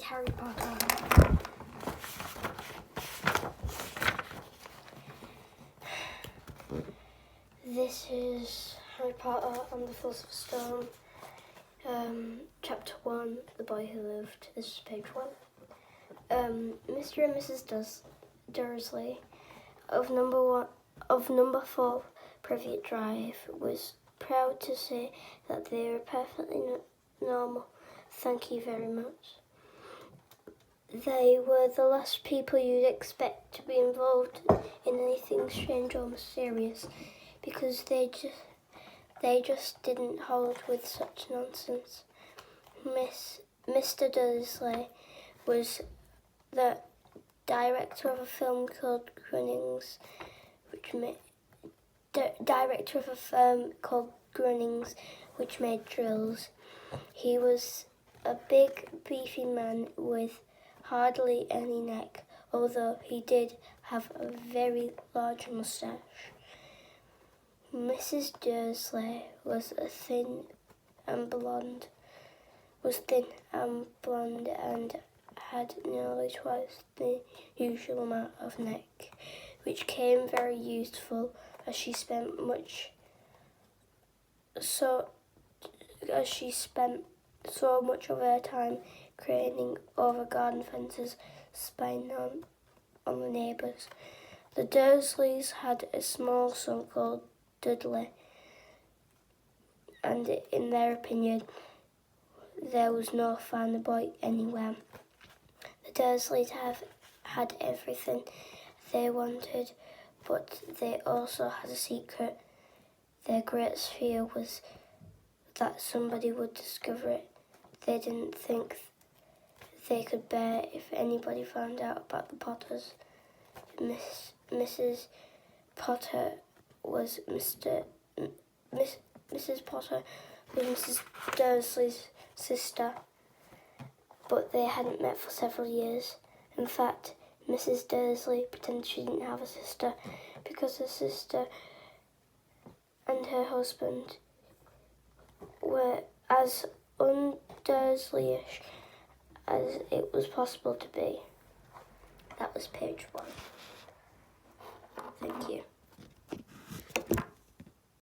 read Harry Potter. This is Harry Potter and the Philosopher's Stone, Chapter 1, The Boy Who Lived. This is page 1. Mr. and Mrs. Dursley of number 4 Privet Drive was proud to say that they were perfectly normal. Thank you very much. They were the last people you'd expect to be involved in anything strange or mysterious, because they just didn't hold with such nonsense. Mr. Dursley was the director of a film called Grunnings, director of a firm called Grunnings, which made drills. He was a big, beefy man with hardly any neck, although he did have a very large moustache. Mrs. Dursley was thin and blonde, and had nearly twice the usual amount of neck, which came very useful as she spent so much of her time craning over garden fences, spying on the neighbours. The Dursleys had a small son called Dudley, and in their opinion, there was no finer boy anywhere. The Dursleys had everything they wanted, but they also had a secret. Their greatest fear was that somebody would discover it. They didn't think they could bear if anybody found out about the Potters. Mrs. Potter was Mrs. Potter was Mrs. Dursley's sister, but they hadn't met for several years. In fact, Mrs. Dursley pretended she didn't have a sister because her sister and her husband were as un-Dursleyish as it was possible to be. That was page 1. Thank you.